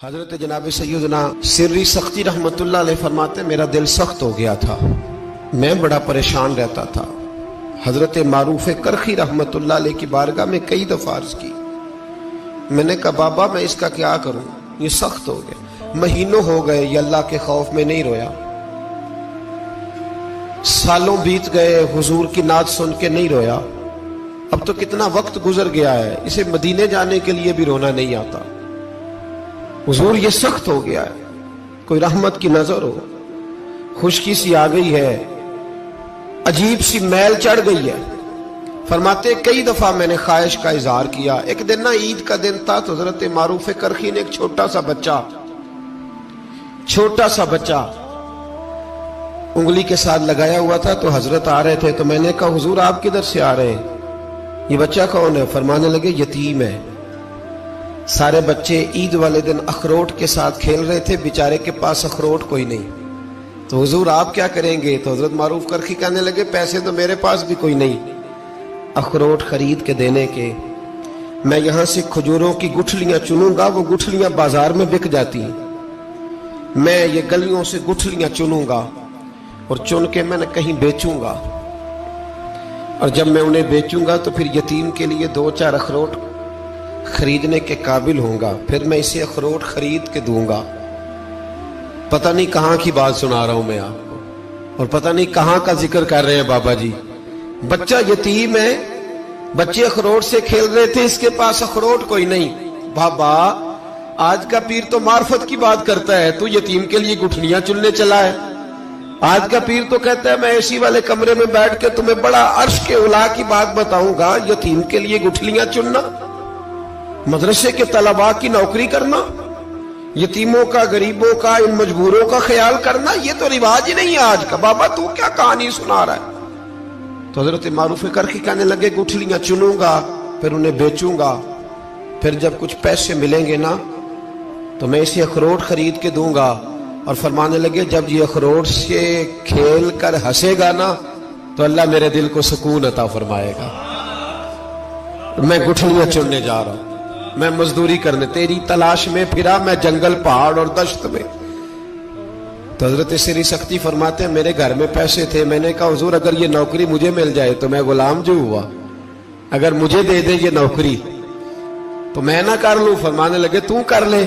حضرت جناب سیدنا سری سختی رحمت اللہ علیہ فرماتے میرا دل سخت ہو گیا تھا، میں بڑا پریشان رہتا تھا۔ حضرت معروف کرخی رحمت اللہ علیہ کی بارگاہ میں کئی دفعہ عرض کی، میں نے کہا بابا میں اس کا کیا کروں، یہ سخت ہو گیا، مہینوں ہو گئے یہ اللہ کے خوف میں نہیں رویا، سالوں بیت گئے حضور کی نعت سن کے نہیں رویا، اب تو کتنا وقت گزر گیا ہے، اسے مدینے جانے کے لیے بھی رونا نہیں آتا، حضور یہ سخت ہو گیا ہے، کوئی رحمت کی نظر ہو، خشکی سی آ گئی ہے، عجیب سی میل چڑھ گئی ہے۔ فرماتے کئی دفعہ میں نے خواہش کا اظہار کیا۔ ایک دن نا عید کا دن تھا تو حضرت معروف کرخی نے ایک چھوٹا سا بچہ انگلی کے ساتھ لگایا ہوا تھا، تو حضرت آ رہے تھے، تو میں نے کہا حضور آپ کدھر سے آ رہے ہیں، یہ بچہ کون ہے؟ فرمانے لگے یتیم ہے۔ سارے بچے عید والے دن اخروٹ کے ساتھ کھیل رہے تھے، بیچارے کے پاس اخروٹ کوئی نہیں، تو حضور آپ کیا کریں گے؟ تو حضرت معروف کرخی کہنے لگے پیسے تو میرے پاس بھی کوئی نہیں اخروٹ خرید کے دینے کے، میں یہاں سے کھجوروں کی گٹھلیاں چنوں گا، وہ گٹھلیاں بازار میں بک جاتی ہیں، میں یہ گلیوں سے گٹھلیاں چنوں گا اور چن کے میں نے کہیں بیچوں گا، اور جب میں انہیں بیچوں گا تو پھر یتیم کے لیے 2-4 اخروٹ خریدنے کے قابل ہوں گا، پھر میں اسے اخروٹ خرید کے دوں گا۔ پتہ نہیں کہاں کی بات سنا رہا ہوں میں آپ کو، اور پتہ نہیں کہاں کا ذکر کر رہے ہیں بابا جی۔ بچہ یتیم ہے، بچے اخروٹ سے کھیل رہے تھے، اس کے پاس اخروٹ کوئی نہیں۔ بابا آج کا پیر تو معرفت کی بات کرتا ہے، تو یتیم کے لیے گٹھلیاں چننے چلا ہے۔ آج کا پیر تو کہتا ہے میں اے سی والے کمرے میں بیٹھ کے تمہیں بڑا عرش کے اعلیٰ کی بات بتاؤں گا، یتیم کے لیے گٹھلیاں چننا، مدرسے کے طلباء کی نوکری کرنا، یتیموں کا، غریبوں کا، ان مجبوروں کا خیال کرنا، یہ تو رواج ہی نہیں ہے آج کا۔ بابا تو کیا کہانی سنا رہا ہے؟ تو حضرت معروف کرخی کہنے لگے گٹھلیاں چنوں گا، پھر انہیں بیچوں گا، پھر جب کچھ پیسے ملیں گے نا تو میں اسے اخروٹ خرید کے دوں گا، اور فرمانے لگے جب یہ اخروٹ سے کھیل کر ہنسے گا نا تو اللہ میرے دل کو سکون عطا فرمائے گا۔ میں گٹھلیاں چننے جا رہا ہوں، میں مزدوری کرنے، تیری تلاش میں پھرا میں جنگل، پہاڑ اور دشت میں۔ تو حضرت سری سختی فرماتے ہیں میرے گھر میں پیسے تھے، میں نے کہا حضور اگر یہ نوکری مجھے مل جائے تو میں غلام جو ہوا، اگر مجھے دے دے یہ نوکری تو میں نہ کر لوں؟ فرمانے لگے تو کر لے۔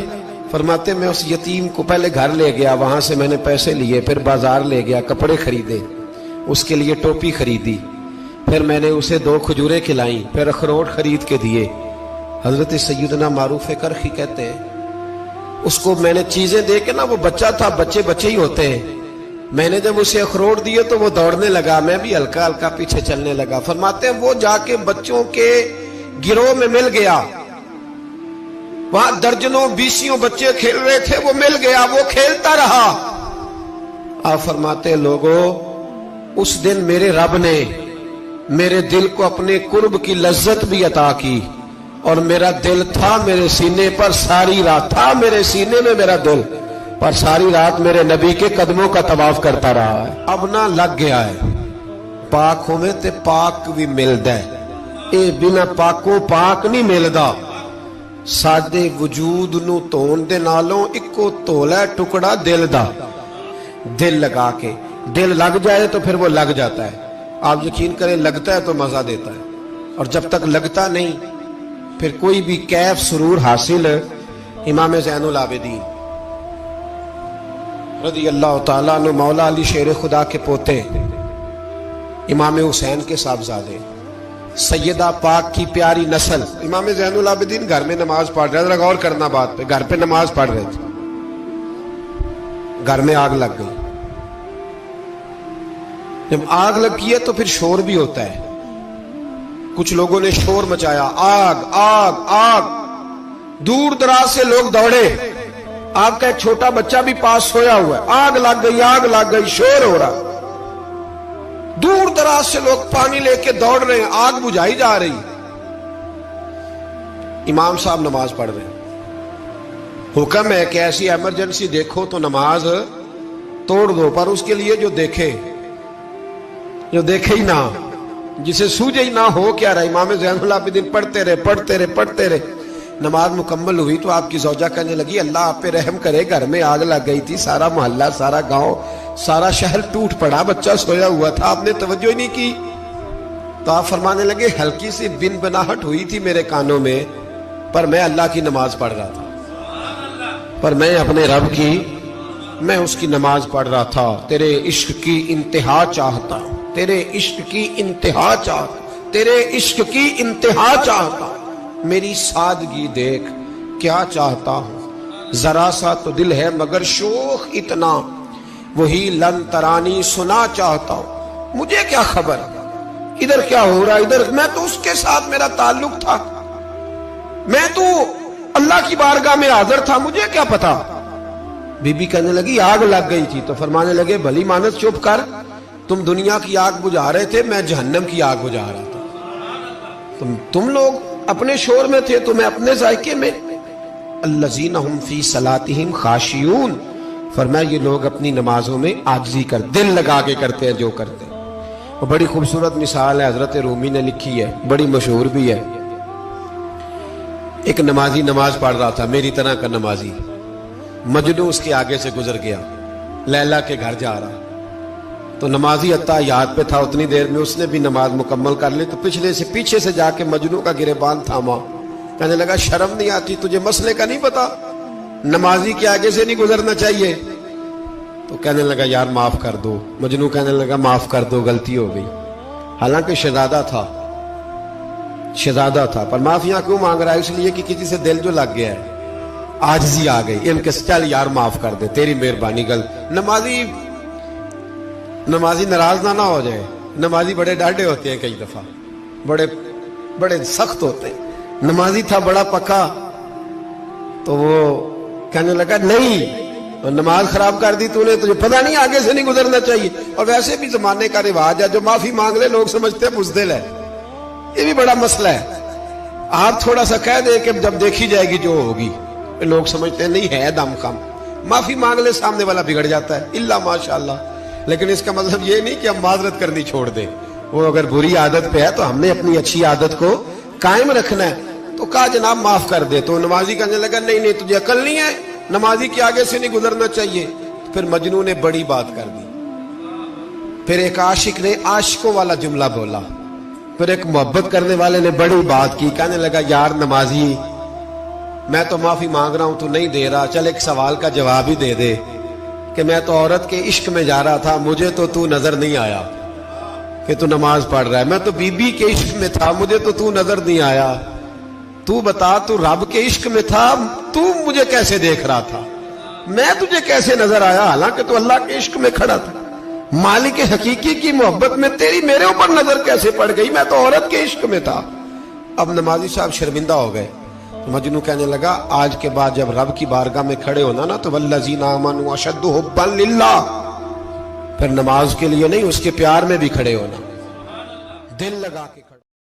فرماتے میں اس یتیم کو پہلے گھر لے گیا، وہاں سے میں نے پیسے لیے، پھر بازار لے گیا، کپڑے خریدے، اس کے لیے ٹوپی خریدی، پھر میں نے اسے 2 کھجوریں کھلائیں، پھر اخروٹ خرید کے دیے۔ حضرت سیدنا معروف کرخی کہتے ہیں اس کو میں نے چیزیں دے کے نا، وہ بچہ تھا، بچے ہی ہوتے ہیں، میں نے جب اسے اخروٹ دیے تو وہ دوڑنے لگا، میں بھی ہلکا ہلکا پیچھے چلنے لگا۔ فرماتے ہیں وہ جا کے بچوں کے گروہ میں مل گیا، وہاں درجنوں 20 بچے کھیل رہے تھے، وہ مل گیا، وہ کھیلتا رہا۔ آپ فرماتے ہیں لوگوں اس دن میرے رب نے میرے دل کو اپنے قرب کی لذت بھی عطا کی، اور میرا دل تھا میرے سینے پر ساری رات، تھا میرے سینے میں میرا دل، پر ساری رات میرے نبی کے قدموں کا طواف کرتا رہا ہے۔ اب نہ لگ گیا ہے، پاک ہوئے تے پاک بھی ملدا ہے، اے بنا پاکوں پاک نہیں ملدا۔ سادے وجود نو تون دے نالوں اکو تولا ٹکڑا دل دا، دل لگا کے، دل لگ جائے تو پھر وہ لگ جاتا ہے۔ آپ یقین کریں لگتا ہے تو مزہ دیتا ہے، اور جب تک لگتا نہیں پھر کوئی بھی کیف سرور حاصل۔ امام زین العابدین رضی اللہ تعالیٰ عنہ مولا علی شیر خدا کے پوتے، امام حسین کے صاحبزادے، سیدہ پاک کی پیاری نسل، امام زین العابدین گھر میں نماز پڑھ رہے تھے، غور کرنا بات پہ، گھر پہ نماز پڑھ رہے تھے، گھر میں آگ لگ گئی۔ جب آگ لگی ہے تو پھر شور بھی ہوتا ہے، کچھ لوگوں نے شور مچایا، آگ آگ آگ، دور دراز سے لوگ دوڑے، آپ کا ایک چھوٹا بچہ بھی پاس سویا ہوا ہے، آگ لگ گئی، شور ہو رہا، دور دراز سے لوگ پانی لے کے دوڑ رہے ہیں، آگ بجھائی جا رہی، امام صاحب نماز پڑھ رہے ہیں، حکم ہے کہ ایسی ایمرجنسی دیکھو تو نماز توڑ دو، پر اس کے لیے جو دیکھے ہی نہ، جسے سوجے ہی نہ ہو کیا رہا۔ امام زین العابدین پڑھتے رہے، نماز مکمل ہوئی تو آپ کی زوجہ کہنے لگی اللہ آپ پہ رحم کرے، گھر میں آگ لگ گئی تھی، سارا محلہ، سارا گاؤں، سارا شہر ٹوٹ پڑا، بچہ سویا ہوا تھا، آپ نے توجہ ہی نہیں کی۔ تو آپ فرمانے لگے ہلکی سی بن بناہٹ ہوئی تھی میرے کانوں میں، پر میں اللہ کی نماز پڑھ رہا تھا، پر میں اپنے رب کی، میں اس کی نماز پڑھ رہا تھا۔ تیرے عشق کی انتہا چاہتا، تیرے عشق کی انتہا چاہتا، تیرے عشق کی انتہا چاہتا، میری سادگی دیکھ کیا چاہتا ہوں، ذرا سا تو دل ہے مگر شوق اتنا، وہی لن ترانی سنا چاہتا ہوں، مجھے کیا خبر ادھر کیا ہو رہا، ادھر میں تو اس کے ساتھ میرا تعلق تھا، میں تو اللہ کی بارگاہ میں حاضر تھا، مجھے کیا پتا۔ بی بی کہنے لگی آگ لگ گئی تھی، تو فرمانے لگے بھلی مانت چپ کر، تم دنیا کی آگ بجھا رہے تھے، میں جہنم کی آگ بجھا رہا تھا، تم لوگ اپنے شور میں تھے تو میں اپنے ذائقے میں۔ الذین ہم فی صلاتہم خاشعون، فرمایا یہ لوگ اپنی نمازوں میں عاجزی کر، دل لگا کے کرتے ہیں جو کرتے ہیں۔ اور بڑی خوبصورت مثال ہے، حضرت رومی نے لکھی ہے، بڑی مشہور بھی ہے۔ ایک نمازی نماز پڑھ رہا تھا، میری طرح کا نمازی، مجنو اس کے آگے سے گزر گیا، لیلا کے گھر جا رہا، تو نمازی اتحیات پہ تھا، اتنی دیر میں اس نے بھی نماز مکمل کر لی، تو پیچھے سے جا کے مجنو کا گریبان تھاما، کہنے لگا شرم نہیں آتی تجھے، مسئلے کا نہیں پتا، نمازی کے آگے سے نہیں گزرنا چاہیے؟ تو کہنے لگا یار معاف کر دو، مجنو کہنے لگا معاف کر دو، غلطی ہو گئی، حالانکہ شہزادہ تھا، پر معافیاں کیوں مانگ رہا ہے؟ اس لیے کہ کسی سے دل جو لگ گیا ہے، عاجزی آ گئی، ان کے چل یار معاف کر دے، تیری مہربانی، نمازی ناراض نہ ہو جائے، نمازی بڑے ڈاڈے ہوتے ہیں، کئی دفعہ بڑے سخت ہوتے ہیں، نمازی تھا بڑا پکا، تو وہ کہنے لگا نہیں، نماز خراب کر دی تو نے، تجھے پتہ نہیں آگے سے نہیں گزرنا چاہیے، اور ویسے بھی زمانے کا رواج ہے جو معافی مانگ لے لوگ سمجھتے ہیں بزدل ہے، یہ بھی بڑا مسئلہ ہے۔ آپ تھوڑا سا کہہ دے کہ جب دیکھی جائے گی جو ہوگی، لوگ سمجھتے ہیں نہیں ہے دم کم، معافی مانگ لے سامنے والا بگڑ جاتا ہے، الا ماشاءاللہ، لیکن اس کا مطلب یہ نہیں کہ ہم معذرت کرنی چھوڑ دیں، وہ اگر بری عادت پہ ہے تو ہم نے اپنی اچھی عادت کو قائم رکھنا ہے، تو کہا جناب معاف کر دے، تو نمازی کہنے لگا نہیں تجھے عقل نہیں ہے، نمازی کے آگے سے نہیں گزرنا چاہیے۔ پھر مجنو نے بڑی بات کر دی، پھر ایک عاشق نے عاشقوں والا جملہ بولا، پھر ایک محبت کرنے والے نے بڑی بات کی، کہنے لگا یار نمازی میں تو معافی مانگ رہا ہوں تو نہیں دے رہا، چل ایک سوال کا جواب ہی دے دے کہ میں تو عورت کے عشق میں جا رہا تھا، مجھے تو نظر نہیں آیا کہ تو نماز پڑھ رہا ہے، میں تو بی بی کے عشق میں تھا، مجھے تو نظر نہیں آیا، تو بتا تو رب کے عشق میں تھا، تو مجھے کیسے دیکھ رہا تھا، میں تجھے کیسے نظر آیا، حالانکہ تو اللہ کے عشق میں کھڑا تھا، مالک حقیقی کی محبت میں تیری میرے اوپر نظر کیسے پڑ گئی، میں تو عورت کے عشق میں تھا۔ اب نمازی صاحب شرمندہ ہو گئے، مجنو کہنے لگا آج کے بعد جب رب کی بارگاہ میں کھڑے ہونا نا تو والذین آمنوا اشد حبا للہ، پھر نماز کے لیے نہیں، اس کے پیار میں بھی کھڑے ہونا، دل لگا کے